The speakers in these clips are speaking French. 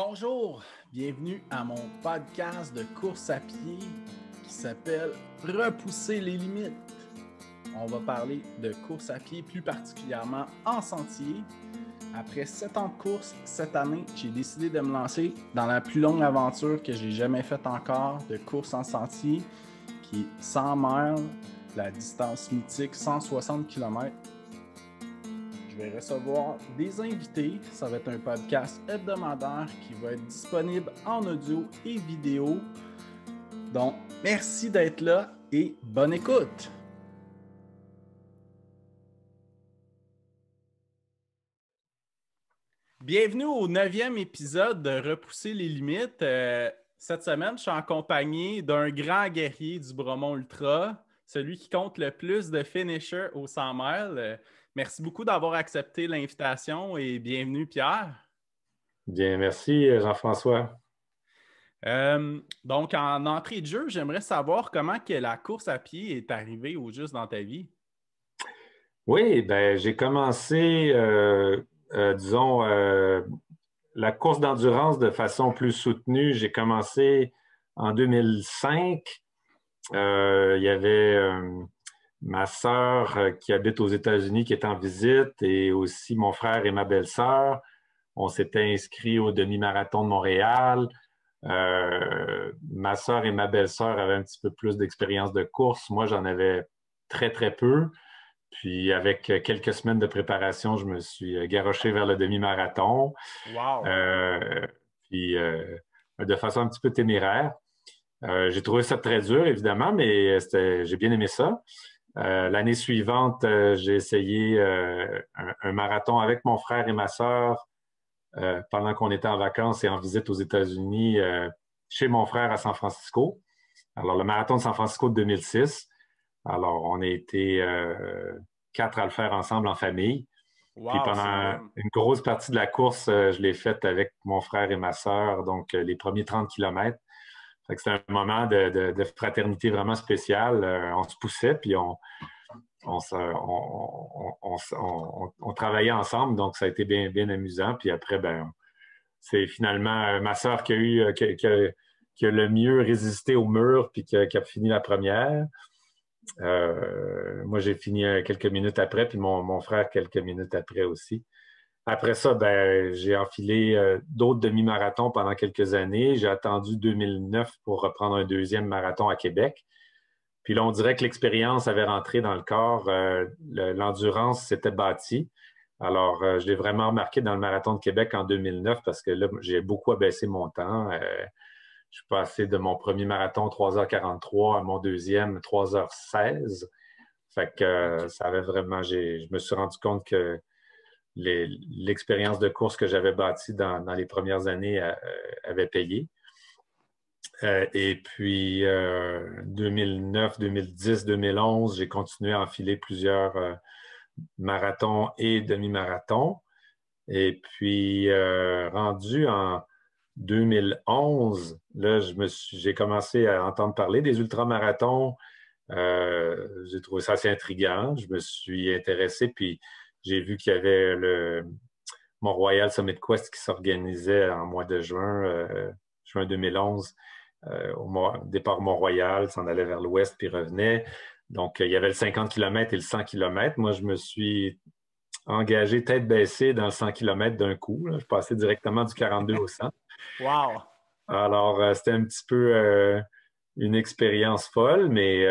Bonjour, bienvenue à mon podcast de course à pied qui s'appelle Repousser les limites. On va parler de course à pied, plus particulièrement en sentier. Après 7 ans de course, cette année, j'ai décidé de me lancer dans la plus longue aventure que j'ai jamais faite encore de course en sentier, qui est 100 miles, la distance mythique 160 km. Je vais recevoir des invités. Ça va être un podcast hebdomadaire qui va être disponible en audio et vidéo. Donc, merci d'être là et bonne écoute! Bienvenue au 9e épisode de Repousser les limites. Cette semaine, je suis en compagnie d'un grand guerrier du Bromont Ultra, celui qui compte le plus de finishers au 100 miles. Merci beaucoup d'avoir accepté l'invitation et bienvenue, Pierre. Bien, merci Jean-François. Donc, en entrée de jeu, j'aimerais savoir comment que la course à pied est arrivée au juste dans ta vie. Oui, ben j'ai commencé, disons, la course d'endurance de façon plus soutenue. J'ai commencé en 2005. Il y avait ma sœur qui habite aux États-Unis qui est en visite et aussi mon frère et ma belle-sœur. On s'était inscrits au demi-marathon de Montréal. Ma sœur et ma belle-sœur avaient un petit peu plus d'expérience de course. Moi, j'en avais très, très peu. Puis, avec quelques semaines de préparation, je me suis garoché vers le demi-marathon. Wow! Euh, puis, de façon un petit peu téméraire. J'ai trouvé ça très dur, évidemment, mais j'ai bien aimé ça. L'année suivante, j'ai essayé un marathon avec mon frère et ma sœur pendant qu'on était en vacances et en visite aux États-Unis chez mon frère à San Francisco. Alors, le marathon de San Francisco de 2006. Alors, on a été 4 à le faire ensemble en famille. Puis Wow, c'est pendant good! une grosse partie de la course, je l'ai faite avec mon frère et ma sœur, donc les premiers 30 kilomètres. C'était un moment de fraternité vraiment spécial. On se poussait, puis on travaillait ensemble, donc ça a été bien, bien amusant. Puis après, ben, c'est finalement ma sœur qui a le mieux résisté au mur, puis qui a fini la première. Moi, j'ai fini quelques minutes après, puis mon frère quelques minutes après aussi. Après ça, ben, j'ai enfilé d'autres demi-marathons pendant quelques années. J'ai attendu 2009 pour reprendre un deuxième marathon à Québec. Puis là, on dirait que l'expérience avait rentré dans le corps. L'endurance s'était bâtie. Alors, je l'ai vraiment remarqué dans le marathon de Québec en 2009 parce que là, j'ai beaucoup abaissé mon temps. Je suis passé de mon premier marathon 3h43 à mon deuxième 3h16. Fait que ça avait vraiment, je me suis rendu compte que l'expérience de course que j'avais bâtie dans les premières années avait payé. Et puis, 2009, 2010, 2011, j'ai continué à enfiler plusieurs marathons et demi-marathons. Et puis, rendu en 2011, là, j'ai commencé à entendre parler des ultramarathons. J'ai trouvé ça assez intriguant. Je me suis intéressé, puis j'ai vu qu'il y avait le Mont-Royal Summit Quest qui s'organisait en mois de juin 2011, au départ Mont-Royal, s'en allait vers l'ouest, puis revenait. Donc, il y avait le 50 km et le 100 km. Moi, je me suis engagé tête baissée dans le 100 km d'un coup. Là. Je passais directement du 42 au 100. Wow! Alors, c'était un petit peu une expérience folle, mais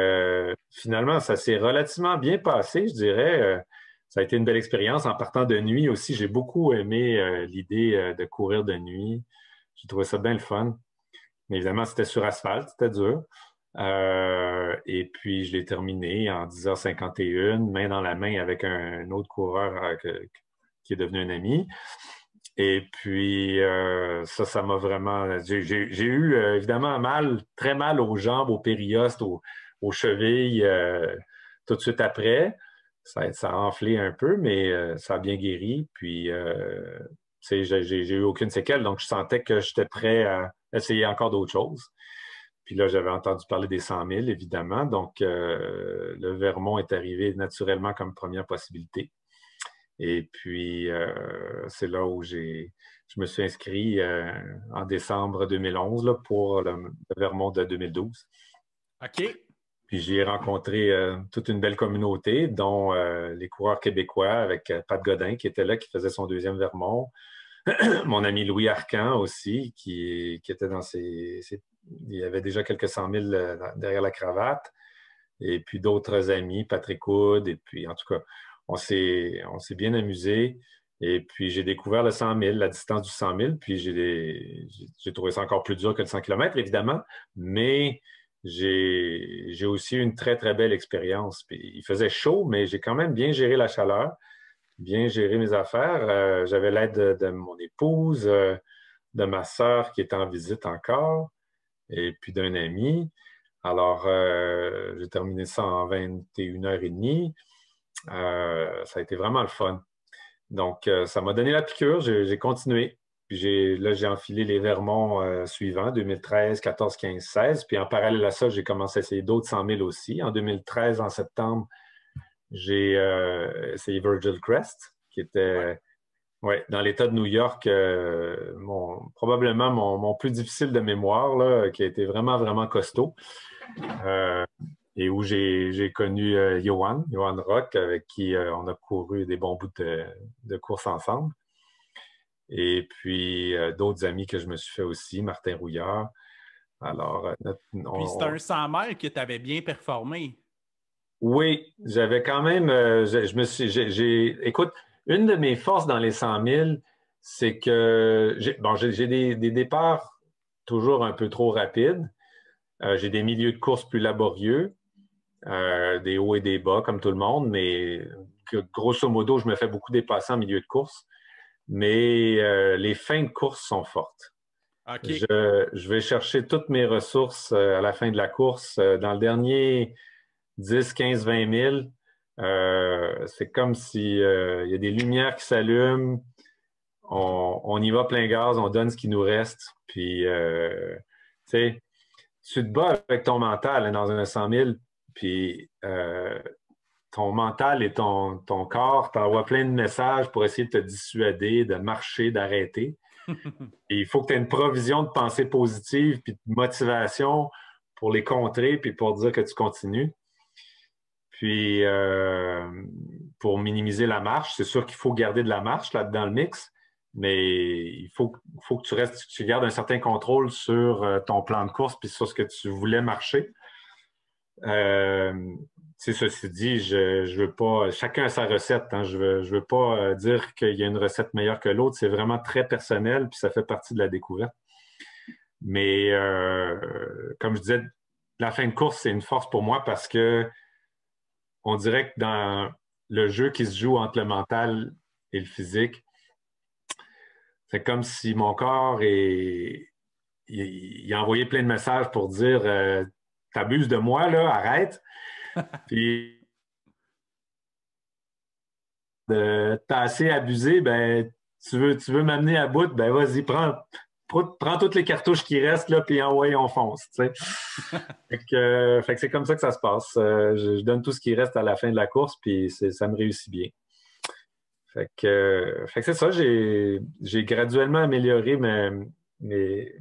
finalement, ça s'est relativement bien passé, je dirais. Ça a été une belle expérience. En partant de nuit aussi, j'ai beaucoup aimé l'idée de courir de nuit. J'ai trouvé ça bien le fun. Mais évidemment, c'était sur asphalte, c'était dur. Et puis, je l'ai terminé en 10h51, main dans la main avec un autre coureur qui est devenu un ami. Et puis, ça m'a vraiment... J'ai eu évidemment très mal aux jambes, aux périoste, aux chevilles tout de suite après. Ça a enflé un peu, mais ça a bien guéri. Puis, j'ai eu aucune séquelle, donc je sentais que j'étais prêt à essayer encore d'autres choses. Puis là, j'avais entendu parler des 100 000, évidemment. Donc, le Vermont est arrivé naturellement comme première possibilité. Et puis, c'est là où j'ai je me suis inscrit en décembre 2011 là, pour le Vermont de 2012. OK. Puis j'y ai rencontré toute une belle communauté, dont les coureurs québécois avec Pat Godin qui était là, qui faisait son deuxième Vermont. Mon ami Louis Arcan aussi, qui était dans il y avait déjà quelques 100 000 derrière la cravate. Et puis d'autres amis, Patrick Hood. Et puis, en tout cas, on s'est bien amusé. Et puis, j'ai découvert le 100 000, la distance du 100 000. Puis, j'ai trouvé ça encore plus dur que le 100 km, évidemment. Mais j'ai aussi eu une très, très belle expérience. Puis, il faisait chaud, mais j'ai quand même bien géré la chaleur, bien géré mes affaires. J'avais l'aide de mon épouse, de ma sœur qui était en visite encore, et puis d'un ami. Alors, j'ai terminé ça en 21h30. Ça a été vraiment le fun. Donc, ça m'a donné la piqûre. J'ai continué. Puis là, j'ai enfilé les Vermonts suivants, 2013, 14, 15, 16. Puis en parallèle à ça, j'ai commencé à essayer d'autres 100 000 aussi. En 2013, en septembre, j'ai essayé Virgil Crest, qui était dans l'État de New York, probablement mon plus difficile de mémoire, là, qui a été vraiment, vraiment costaud. Et où j'ai connu Johan Rock, avec qui on a couru des bons bouts de course ensemble. Et puis d'autres amis que je me suis fait aussi, Martin Rouillard. Alors, Puis c'est un 100 mètres que tu avais bien performé. Oui, j'avais quand même, écoute, une de mes forces dans les 100 000, c'est que j'ai des départs toujours un peu trop rapides. J'ai des milieux de course plus laborieux, des hauts et des bas comme tout le monde, mais grosso modo, je me fais beaucoup dépasser en milieu de course. Mais les fins de course sont fortes. OK. Je vais chercher toutes mes ressources à la fin de la course. Dans le dernier 10, 15, 20 000, c'est comme si il y a des lumières qui s'allument, on y va plein gaz, on donne ce qui nous reste, puis tu sais, tu te bats avec ton mental hein, dans un 100 000, puis ton mental et ton corps t'envoient plein de messages pour essayer de te dissuader, de marcher, d'arrêter. Et il faut que tu aies une provision de pensée positive puis de motivation pour les contrer puis pour dire que tu continues. Puis, pour minimiser la marche, c'est sûr qu'il faut garder de la marche là-dedans le mix, mais il faut que tu gardes un certain contrôle sur ton plan de course puis sur ce que tu voulais marcher. Ceci dit, je veux pas, chacun a sa recette. Hein, je veux pas dire qu'il y a une recette meilleure que l'autre. C'est vraiment très personnel puis ça fait partie de la découverte. Mais comme je disais, la fin de course, c'est une force pour moi parce que on dirait que dans le jeu qui se joue entre le mental et le physique, c'est comme si mon corps il a envoyé plein de messages pour dire t'abuses de moi, là, arrête. Puis t'as assez abusé, ben tu veux m'amener à bout, ben vas-y, prends toutes les cartouches qui restent, là, puis envoie, on fonce, tu sais. Fait que c'est comme ça que ça se passe. Je donne tout ce qui reste à la fin de la course, puis ça me réussit bien. Fait que c'est ça, j'ai graduellement amélioré, mais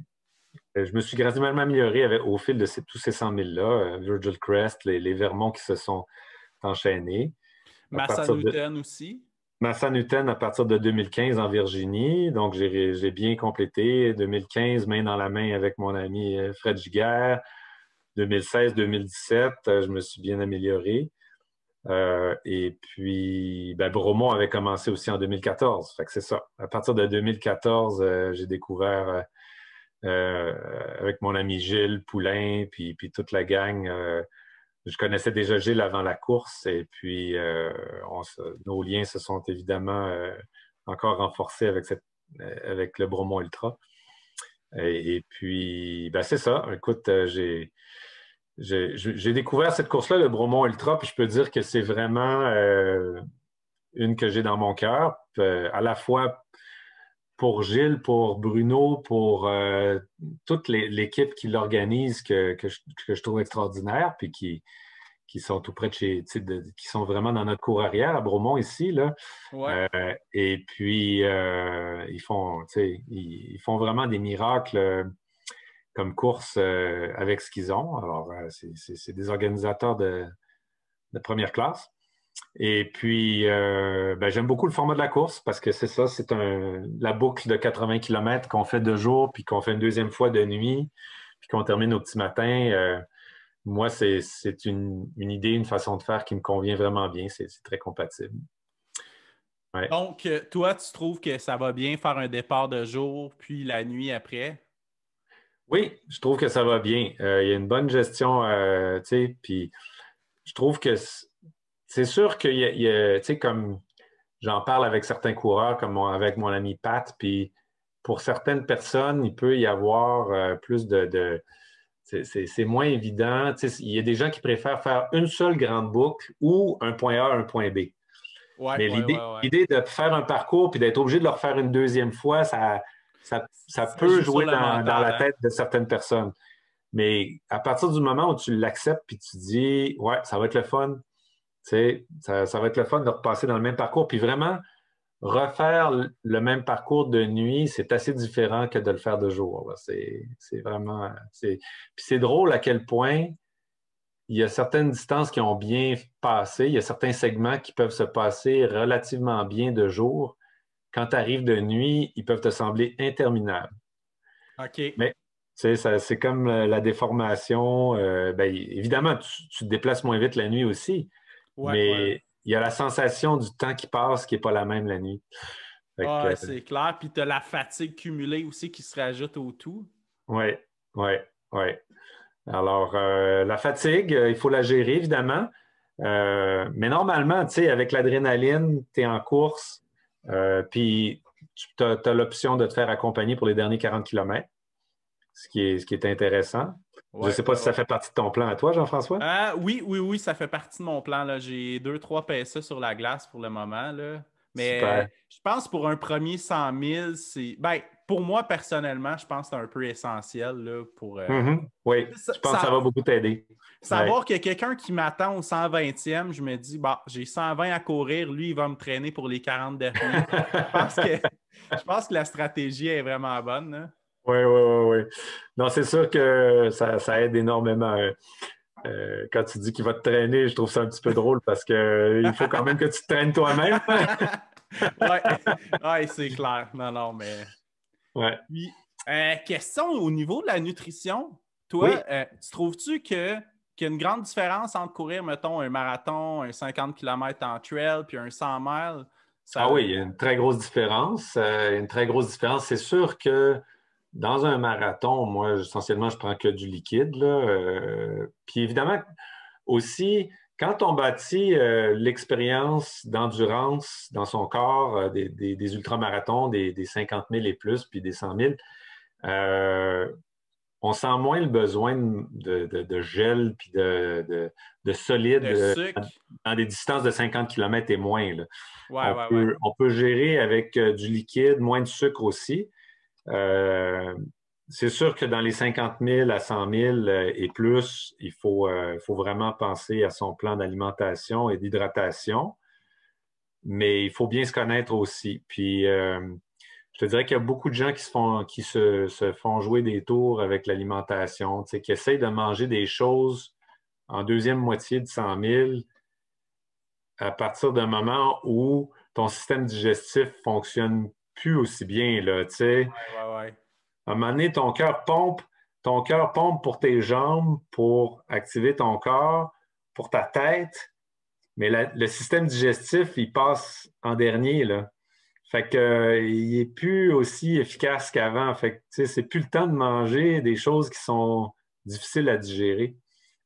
je me suis graduellement amélioré au fil de tous ces 100 000-là. Virgil Crest, les Vermonts qui se sont enchaînés. Massanutten aussi. Massanutten à partir de 2015 en Virginie. Donc, j'ai bien complété. 2015, main dans la main avec mon ami Fred Giguère. 2016-2017, je me suis bien amélioré. Et puis, Bromont avait commencé aussi en 2014. Fait que c'est ça. À partir de 2014, j'ai découvert avec mon ami Gilles Poulain, puis toute la gang. Je connaissais déjà Gilles avant la course et puis nos liens se sont évidemment encore renforcés avec le Bromont Ultra. Et puis, c'est ça. Écoute, j'ai découvert cette course-là, le Bromont Ultra, puis je peux dire que c'est vraiment une que j'ai dans mon cœur, à la fois pour Gilles, pour Bruno, pour toute l'équipe qui l'organise, que je trouve extraordinaire, puis qui qui sont tout près de chez, qui sont vraiment dans notre cour arrière, à Bromont, ici, là. Ouais. Et puis, ils font vraiment des miracles comme course avec ce qu'ils ont. Alors, c'est des organisateurs de première classe. Et puis, j'aime beaucoup le format de la course parce que c'est ça, c'est la boucle de 80 km qu'on fait 2 jours, puis qu'on fait une deuxième fois de nuit, puis qu'on termine au petit matin. Moi, c'est une idée, une façon de faire qui me convient vraiment bien. C'est très compatible. Ouais. Donc, toi, tu trouves que ça va bien faire un départ de jour, puis la nuit après? Oui, je trouve que ça va bien. Il y a une bonne gestion, tu sais, puis je trouve que c'est sûr tu sais, comme j'en parle avec certains coureurs, comme avec mon ami Pat, puis pour certaines personnes, il peut y avoir plus c'est moins évident. Tu sais, il y a des gens qui préfèrent faire une seule grande boucle ou un point A, un point B. Ouais, Mais ouais, ouais, ouais. l'idée de faire un parcours puis d'être obligé de le refaire une deuxième fois, ça Ça peut joue sur jouer le dans mental, la hein? tête de certaines personnes. Mais à partir du moment où tu l'acceptes puis tu dis, ouais, ça va être le fun, tu sais, ça va être le fun de repasser dans le même parcours. Puis vraiment, refaire le même parcours de nuit, c'est assez différent que de le faire de jour. C'est vraiment. Puis c'est drôle à quel point il y a certaines distances qui ont bien passé, il y a certains segments qui peuvent se passer relativement bien de jour. Quand tu arrives de nuit, ils peuvent te sembler interminables. OK. Mais c'est comme la déformation. Évidemment, tu te déplaces moins vite la nuit aussi, Ouais, ouais. mais il y a la sensation du temps qui passe qui n'est pas la même la nuit. Fait que, Ah, c'est clair. Puis tu as la fatigue cumulée aussi qui se rajoute au tout. ouais, ouais, ouais. Alors, la fatigue, il faut la gérer, évidemment. Mais normalement, tu sais, avec l'adrénaline, tu es en course, puis tu as l'option de te faire accompagner pour les derniers 40 kilomètres, ce qui est intéressant. Je ne Ouais, sais pas ouais, si ça ouais. fait partie de ton plan à toi, Jean-François? Oui, oui, oui, ça fait partie de mon plan, là. J'ai 2, 3 PSA sur la glace pour le moment, là. Mais Super. je pense pour un premier 100 000, c'est... Ben, pour moi, personnellement, je pense que c'est un peu essentiel, là, pour... Mhm. Oui, je pense que ça va beaucoup t'aider. Ouais. Savoir qu'il y a quelqu'un qui m'attend au 120e, je me dis, bah, j'ai 120 à courir, lui, il va me traîner pour les 40 derniers. Je pense que la stratégie est vraiment bonne, là. Oui, oui, oui, oui. Non, c'est sûr que ça aide énormément. Quand tu dis qu'il va te traîner, je trouve ça un petit peu drôle parce que il faut quand même que tu te traînes toi-même. Ouais, ouais, c'est clair. Non, non, mais. Ouais. Puis, question au niveau de la nutrition, toi, Oui. tu trouves-tu qu'il y a une grande différence entre courir, mettons, un marathon, un 50 km en trail, puis un 100 miles? Ah Ça... oui, il y a une très grosse différence. Une très grosse différence. C'est sûr que dans un marathon, moi, essentiellement, je prends que du liquide, là. Puis évidemment, aussi, quand on bâtit l'expérience d'endurance dans son corps, des ultramarathons, des 50 000 et plus, puis des 100 000, euh, on sent moins le besoin de gel puis de solide de sucre? dans des distances de 50 km et moins, là. Ouais, ouais, ouais. On peut gérer avec du liquide, moins de sucre aussi. Euh, c'est sûr que dans les 50 000 à 100 000 et plus, faut vraiment penser à son plan d'alimentation et d'hydratation, mais il faut bien se connaître aussi. Puis, je te dirais qu'il y a beaucoup de gens se font jouer des tours avec l'alimentation, tu sais, qui essayent de manger des choses en deuxième moitié de 100 000 à partir d'un moment où ton système digestif fonctionne plus aussi bien, là, tu sais. Ouais, ouais, ouais. À un moment donné, ton cœur pompe pour tes jambes, pour activer ton corps, pour ta tête, mais le système digestif, il passe en dernier, là. Fait que, il est plus aussi efficace qu'avant. Fait que, tu sais, c'est plus le temps de manger des choses qui sont difficiles à digérer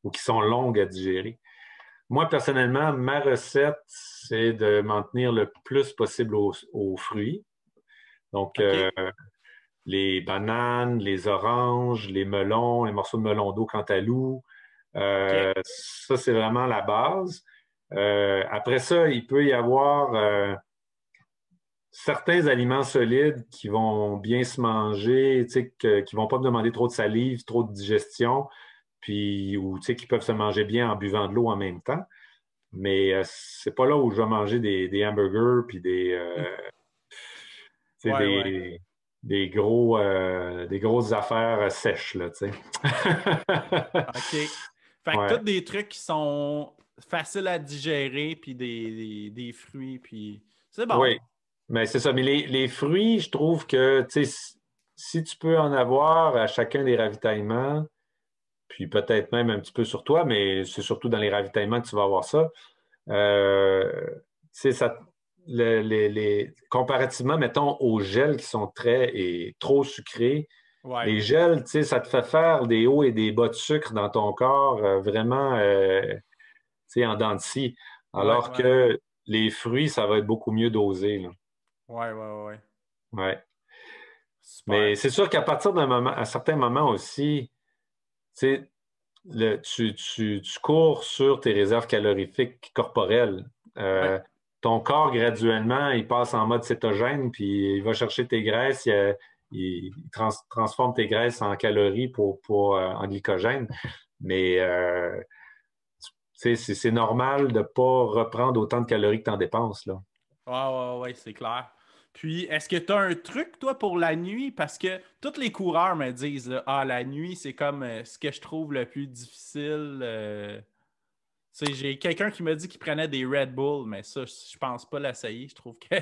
ou qui sont longues à digérer. Moi, personnellement, ma recette, c'est de m'en tenir le plus possible aux fruits. Donc, OK. les bananes, les oranges, les melons, les morceaux de melon d'eau cantaloupe. OK. Ça, c'est vraiment la base. Après ça, il peut y avoir certains aliments solides qui vont bien se manger, tu sais, qui vont pas me demander trop de salive, trop de digestion. puis ou tu sais, qui peuvent se manger bien en buvant de l'eau en même temps. Mais c'est pas là où je vais manger des hamburgers puis tu sais, Ouais, ouais. des grosses affaires sèches, là, tu sais. OK. Fait que tous Ouais. des trucs qui sont faciles à digérer, puis des fruits, puis c'est bon. Oui, mais c'est ça. Mais les fruits, je trouve que, tu sais, si tu peux en avoir à chacun des ravitaillements, puis peut-être même un petit peu sur toi, mais c'est surtout dans les ravitaillements que tu vas avoir ça. Tu sais, comparativement, mettons, aux gels qui sont très et trop sucrés, Ouais. les gels, tu sais, ça te fait faire des hauts et des bas de sucre dans ton corps vraiment, tu sais, en dents de scie. Ouais, Alors ouais. que les fruits, ça va être beaucoup mieux dosé, là. Ouais, ouais, ouais. Ouais. Super. Mais c'est sûr qu'à partir d'un moment, à certains moments aussi, tu sais, tu cours sur tes réserves calorifiques corporelles. Ouais. Ton corps, graduellement, il passe en mode cétogène, puis il va chercher tes graisses, il transforme tes graisses en calories en glycogène. Mais tu sais, c'est normal de ne pas reprendre autant de calories que tu en dépenses, là. Ouais, ouais, ouais, c'est clair. Puis, est-ce que tu as un truc, toi, pour la nuit? Parce que tous les coureurs me disent, là, ah, la nuit, c'est comme ce que je trouve le plus difficile. Tu sais, j'ai quelqu'un qui m'a dit qu'il prenait des Red Bull, mais ça, je pense pas l'essayer. Je trouve que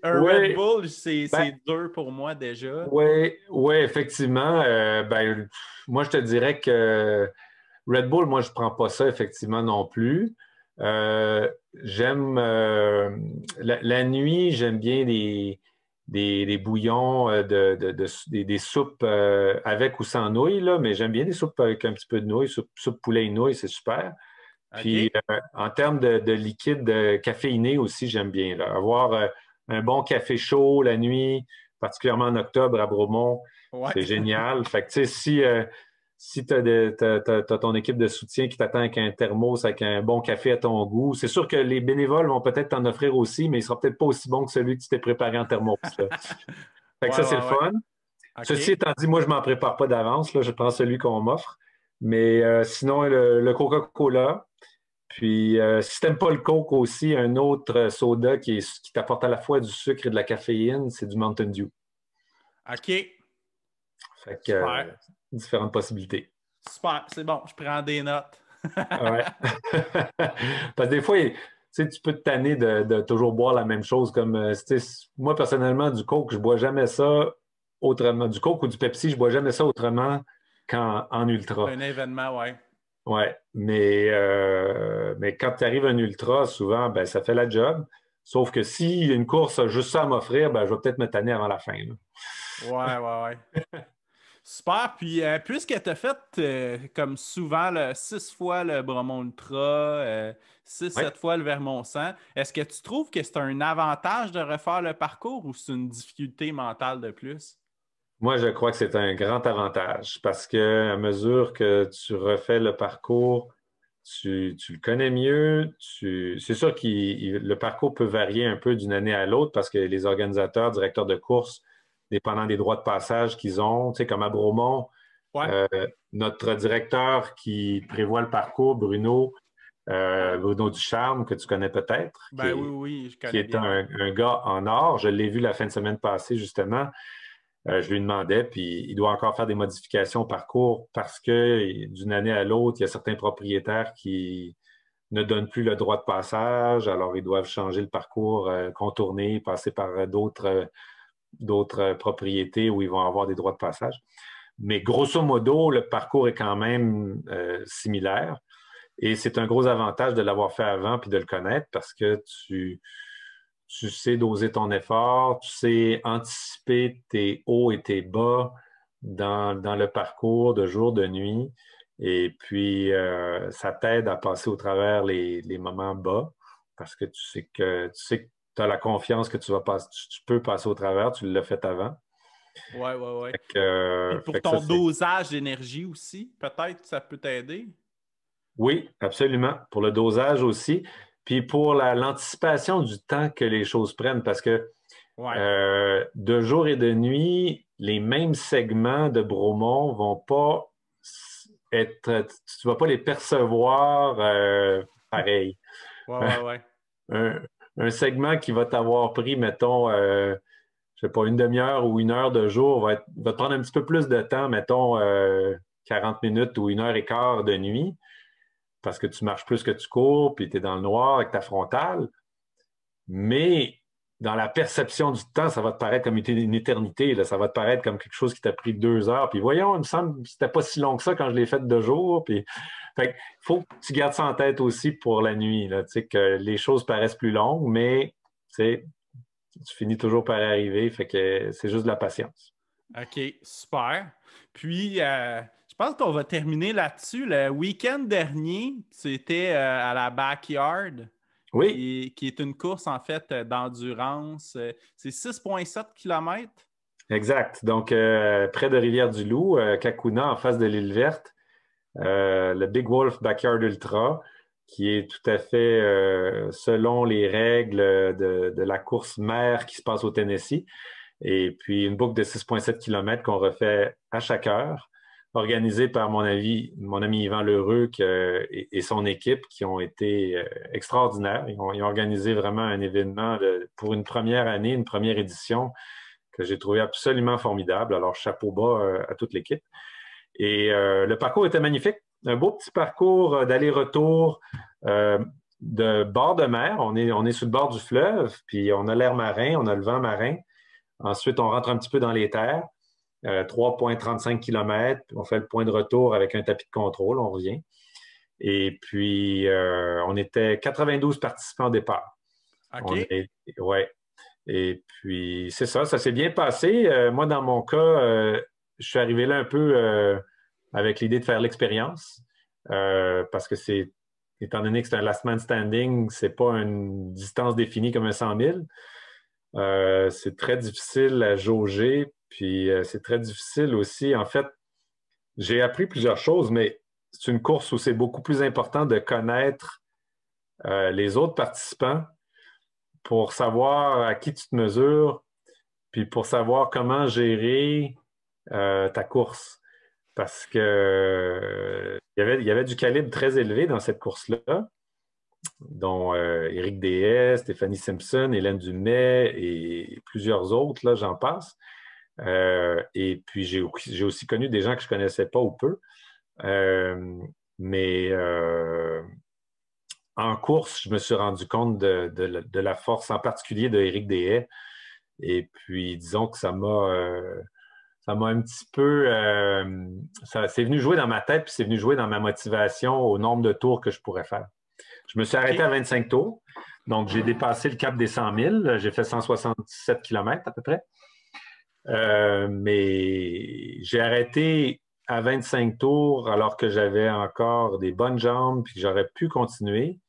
un Red Oui, Bull, ben, c'est dur pour moi déjà. oui, oui, effectivement. Ben, moi, je te dirais que Red Bull, moi, je prends pas ça effectivement non plus. J'aime la nuit, j'aime bien des bouillons, des soupes avec ou sans nouilles, là, mais j'aime bien des soupes avec un petit peu de nouilles, soupe poulet et nouilles, c'est super. Puis OK? en termes de liquide caféiné aussi, j'aime bien là. Avoir un bon café chaud la nuit, particulièrement en octobre à Bromont, Ouais. c'est génial. Fait que tu sais, si tu as, ton équipe de soutien qui t'attend avec un thermos, avec un bon café à ton goût, c'est sûr que les bénévoles vont peut-être t'en offrir aussi, mais il sera peut-être pas aussi bon que celui que tu t'es préparé en thermos, là. Fait que Ouais, ça, c'est le ouais, ouais. fun. OK. Ceci étant dit, moi, je m'en prépare pas d'avance, là. Je prends celui qu'on m'offre. Mais sinon, le Coca-Cola. Puis, si t'aimes pas le Coke aussi, un autre soda qui t'apporte à la fois du sucre et de la caféine, c'est du Mountain Dew. OK. Fait que, Super. différentes possibilités. Super. C'est bon, je prends des notes. Ouais. Parce que des fois, tu sais, tu peux te tanner de toujours boire la même chose. Comme, tu sais, moi, personnellement, du Coke, je bois jamais ça autrement. Du Coke ou du Pepsi, je bois jamais ça autrement qu'en ultra. Un événement, ouais. Ouais, mais quand tu arrives un ultra, souvent, ben, ça fait la job. Sauf que si une course a juste ça à m'offrir, ben, je vais peut-être me tanner avant la fin, là. Ouais, ouais, ouais. Super. Puis, puisque tu as fait comme souvent 6 fois le Bromont Ultra, 6-7 Ouais. fois le Vermont 100, est-ce que tu trouves que c'est un avantage de refaire le parcours ou c'est une difficulté mentale de plus? Moi, je crois que c'est un grand avantage parce que à mesure que tu refais le parcours, tu le connais mieux. C'est sûr que le parcours peut varier un peu d'une année à l'autre parce que les organisateurs, directeurs de course, dépendant des droits de passage qu'ils ont, tu sais, comme à Bromont, Ouais. Euh, notre directeur qui prévoit le parcours, Bruno Ducharme, que tu connais peut-être, Ben oui, oui, oui, je qui connais est bien, ouais. un gars en or. Je l'ai vu la fin de semaine passée, justement. Je lui demandais, puis il doit encore faire des modifications au parcours parce que d'une année à l'autre, il y a certains propriétaires qui ne donnent plus le droit de passage, alors ils doivent changer le parcours, contourner, passer par d'autres propriétés où ils vont avoir des droits de passage. Mais grosso modo, le parcours est quand même similaire. Et c'est un gros avantage de l'avoir fait avant puis de le connaître parce que tu sais doser ton effort, tu sais anticiper tes hauts et tes bas dans le parcours de jour, de nuit. Et puis, ça t'aide à passer au travers les moments bas parce que tu sais que tu as la confiance que tu peux passer au travers, tu l'as fait avant. Ouais, ouais, ouais. Puis Fait pour que ça, ton c'est dosage d'énergie aussi, peut-être ça peut t'aider. Oui, absolument. Pour le dosage aussi. Puis pour l'anticipation du temps que les choses prennent, parce que Ouais. de jour et de nuit, les mêmes segments de Bromont vont pas tu vas pas les percevoir pareil. Ouais. Un, un segment qui va t'avoir pris, mettons, je sais pas, une demi-heure ou une heure de jour va te prendre un petit peu plus de temps, mettons 40 minutes ou une heure et quart de nuit, parce que tu marches plus que tu cours, puis tu es dans le noir avec ta frontale. Mais dans la perception du temps, ça va te paraître comme une éternité. Là. Ça va te paraître comme quelque chose qui t'a pris 2 heures. Puis voyons, il me semble que c'était pas si long que ça quand je l'ai fait 2 jours. Puis, fait, faut que tu gardes ça en tête aussi pour la nuit. Là, que les choses paraissent plus longues, mais tu finis toujours par arriver. Fait que c'est juste de la patience. OK, super. Puis, je pense qu'on va terminer là-dessus. Le week-end dernier, c'était à la Backyard, Oui, qui est une course, en fait, d'endurance. C'est 6,7 km. exact. Donc, près de Rivière-du-Loup, Kakuna, en face de l'île verte, le Big Wolf Backyard Ultra, qui est tout à fait selon les règles de la course mère qui se passe au Tennessee. Et puis une boucle de 6,7 km qu'on refait à chaque heure, organisée par mon ami Yvan Lheureux et son équipe qui ont été extraordinaires. Ils ont organisé vraiment un événement pour une première année, une première édition que j'ai trouvé absolument formidable. Alors, chapeau bas à toute l'équipe. Et le parcours était magnifique. Un beau petit parcours d'aller-retour de bord de mer. On est sur le bord du fleuve, puis on a l'air marin, on a le vent marin. Ensuite, on rentre un petit peu dans les terres, 3,35 km. On fait le point de retour avec un tapis de contrôle, on revient. Et puis, on était 92 participants au départ. OK. Ouais. Et puis, c'est ça, ça s'est bien passé. Moi, dans mon cas, je suis arrivé là un peu avec l'idée de faire l'expérience, parce que étant donné que c'est un last man standing, c'est pas une distance définie comme un 100 000. C'est très difficile à jauger, puis c'est très difficile aussi. En fait, j'ai appris plusieurs choses, mais c'est une course où c'est beaucoup plus important de connaître les autres participants pour savoir à qui tu te mesures, puis pour savoir comment gérer ta course. Parce que il y avait du calibre très élevé dans cette course-là, dont Éric Deshaies, Stéphanie Simpson, Hélène Dumais et plusieurs autres, là, j'en passe. Et puis, j'ai aussi connu des gens que je connaissais pas ou peu. Mais en course, je me suis rendu compte de la force, en particulier de Éric Deshaies. Et puis, disons que ça m'a un petit peu... c'est venu jouer dans ma tête, puis c'est venu jouer dans ma motivation au nombre de tours que je pourrais faire. Je me suis arrêté à 25 tours. Donc, j'ai dépassé le cap des 100 000. J'ai fait 177 km à peu près. Mais j'ai arrêté à 25 tours alors que j'avais encore des bonnes jambes puis que j'aurais pu continuer.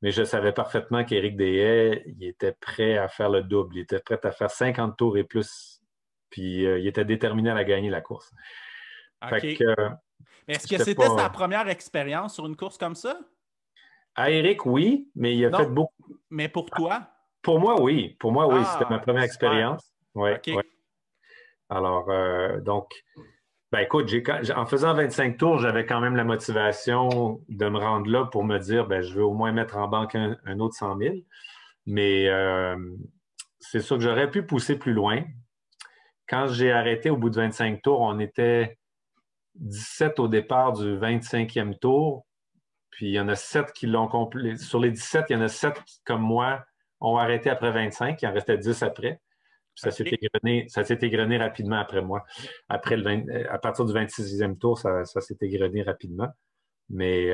Mais je savais parfaitement qu'Éric Deshaies, il était prêt à faire le double. Il était prêt à faire 50 tours et plus. Puis il était déterminé à la gagner, la course. OK. Fait que Mais est-ce que j'étais c'était ta pas... première expérience sur une course comme ça? À Éric, oui, mais il a fait Non, beaucoup. mais pour toi? Pour moi, oui. Pour moi, oui. C'était ma Ah, première super. expérience. Oui, OK. oui. Alors, donc, ben écoute, en faisant 25 tours, j'avais quand même la motivation de me rendre là pour me dire, ben, je veux au moins mettre en banque un autre 100 000. Mais c'est sûr que j'aurais pu pousser plus loin. Quand j'ai arrêté au bout de 25 tours, on était 17 au départ du 25e tour. Puis il y en a 7 qui l'ont complété. Sur les 17, il y en a 7 qui, comme moi, ont arrêté après 25. Il en restait 10 après. Puis OK. ça s'est égrené rapidement après moi. À partir du 26e tour, ça s'est égrené rapidement. Mais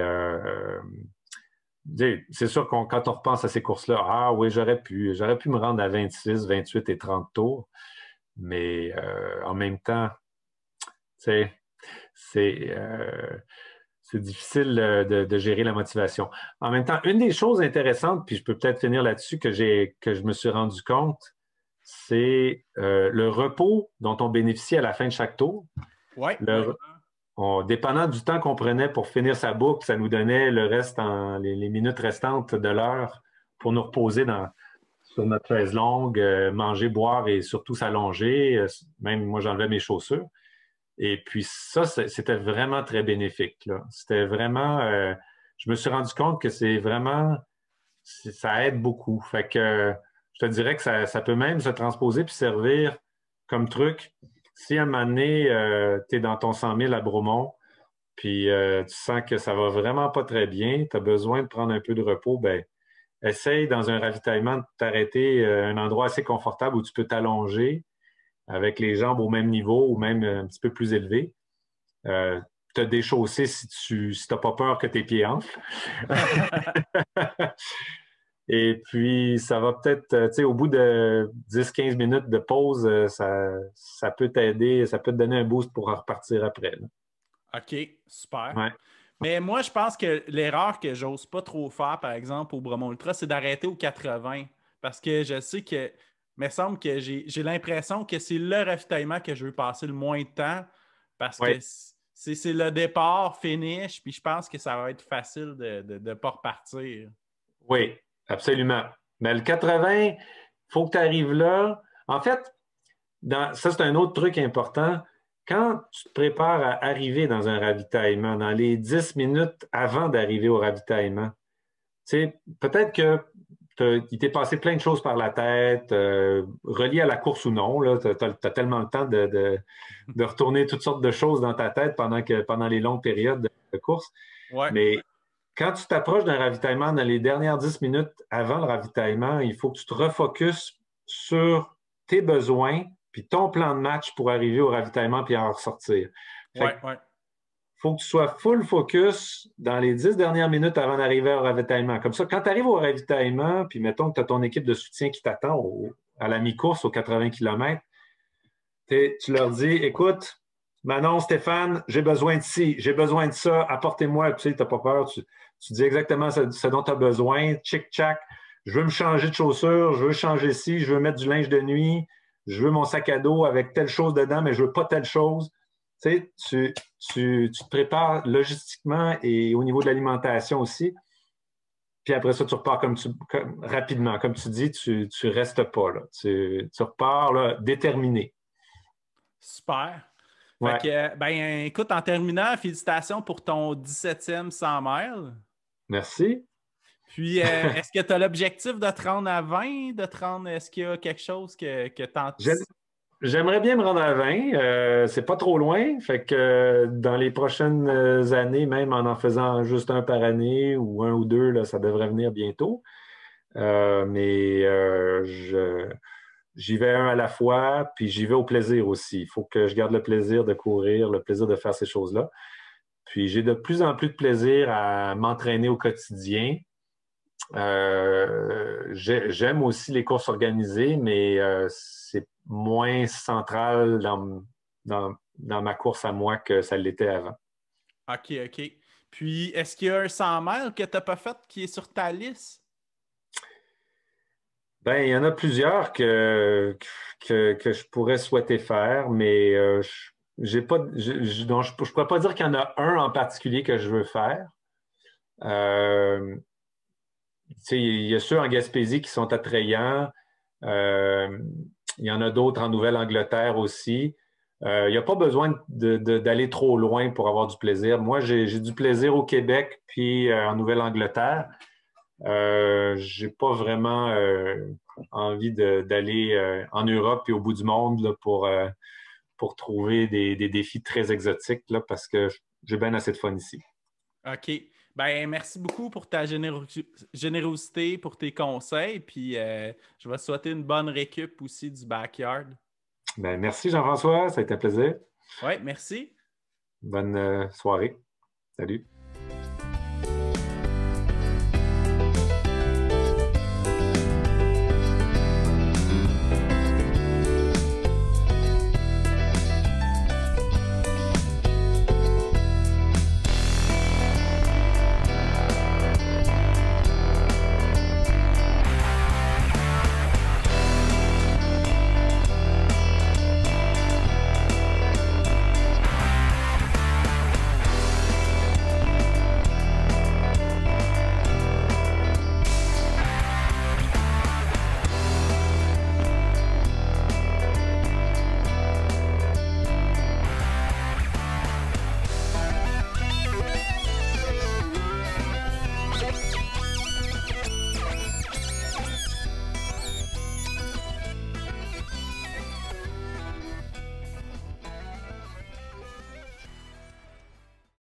c'est sûr que quand on repense à ces courses-là, ah oui, j'aurais pu me rendre à 26, 28 et 30 tours. Mais en même temps, c'est c'est difficile de gérer la motivation. En même temps, une des choses intéressantes, puis je peux peut-être finir là-dessus, que je me suis rendu compte, c'est le repos dont on bénéficie à la fin de chaque tour. Ouais. Dépendant du temps qu'on prenait pour finir sa boucle, ça nous donnait le reste les minutes restantes de l'heure pour nous reposer sur notre chaise longue, manger, boire et surtout s'allonger. Même moi, j'enlevais mes chaussures. Et puis ça, c'était vraiment très bénéfique, là. C'était vraiment... je me suis rendu compte que ça aide beaucoup. Fait que je te dirais que ça peut même se transposer puis servir comme truc. Si à un moment donné, tu es dans ton 100 000 à Bromont, puis tu sens que ça va vraiment pas très bien, tu as besoin de prendre un peu de repos, ben essaye dans un ravitaillement de t'arrêter à un endroit assez confortable où tu peux t'allonger avec les jambes au même niveau ou même un petit peu plus élevé. Te déchausser si tu n'as pas peur que tes pieds enflent. Et puis, ça va peut-être, tu sais, au bout de 10-15 minutes de pause, ça peut t'aider, ça peut te donner un boost pour en repartir après, là. OK, super. Ouais. Mais moi, je pense que l'erreur que j'ose pas trop faire, par exemple, au Bromont Ultra, c'est d'arrêter aux 80. Parce que je sais que, il me semble que j'ai l'impression que c'est le ravitaillement que je veux passer le moins de temps parce que Ouais. c'est le départ, finish, puis je pense que ça va être facile de ne pas repartir. Oui, absolument. Mais le 80, il faut que tu arrives là. En fait, ça, c'est un autre truc important. Quand tu te prépares à arriver dans un ravitaillement, dans les 10 minutes avant d'arriver au ravitaillement, tu sais, peut-être que il t'est passé plein de choses par la tête, reliées à la course ou non. Tu as tellement le temps de retourner toutes sortes de choses dans ta tête pendant les longues périodes de course. Ouais, Mais quand tu t'approches d'un ravitaillement, dans les dernières 10 minutes avant le ravitaillement, il faut que tu te refocuses sur tes besoins puis ton plan de match pour arriver au ravitaillement puis en ressortir. Fait ouais, ouais. faut que tu sois full focus dans les 10 dernières minutes avant d'arriver au ravitaillement. Comme ça, quand tu arrives au ravitaillement, puis mettons que tu as ton équipe de soutien qui t'attend à la mi-course aux 80 km, tu leur dis, écoute, Manon, Stéphane, j'ai besoin de ci, j'ai besoin de ça, apportez-moi, tu sais, t'as pas peur, tu dis exactement ce dont tu as besoin, tchic-tchac, je veux me changer de chaussures, je veux changer ci, je veux mettre du linge de nuit, je veux mon sac à dos avec telle chose dedans, mais je veux pas telle chose. Tu sais, tu te prépares logistiquement et au niveau de l'alimentation aussi. Puis après ça, tu repars rapidement. Comme tu dis, tu restes pas là. Tu repars là, déterminé. Super. Fait Ouais. que, ben, écoute, en terminant, félicitations pour ton 17e 100 miles. Merci. Puis, est-ce que tu as l'objectif de te rendre à 20, est-ce qu'il y a quelque chose que tu J'aimerais bien me rendre à 20. C'est pas trop loin. Fait que dans les prochaines années, même en faisant juste un par année ou un ou deux, là, ça devrait venir bientôt. Mais j'y vais un à la fois, puis j'y vais au plaisir aussi. Il faut que je garde le plaisir de courir, le plaisir de faire ces choses-là. Puis j'ai de plus en plus de plaisir à m'entraîner au quotidien. J'aime aussi les courses organisées, mais c'est moins central dans ma course à moi que ça l'était avant. OK, OK. Puis, est-ce qu'il y a un 100 miles que tu n'as pas fait qui est sur ta liste? Ben, il y en a plusieurs que je pourrais souhaiter faire, mais j'ai pas, donc je pourrais pas dire qu'il y en a un en particulier que je veux faire. Euh, Tu sais, il y a ceux en Gaspésie qui sont attrayants. Euh, il y en a d'autres en Nouvelle-Angleterre aussi. Il n'y a pas besoin d'aller trop loin pour avoir du plaisir. Moi, j'ai du plaisir au Québec puis en Nouvelle-Angleterre. J'ai pas vraiment envie d'aller en Europe et au bout du monde là, pour trouver des défis très exotiques là, parce que j'ai bien assez de fun ici. OK. Ben, merci beaucoup pour ta générosité, pour tes conseils. Puis, je vais te souhaiter une bonne récup aussi du backyard. Ben, merci Jean-François, ça a été un plaisir. Ouais, merci. Bonne soirée. Salut.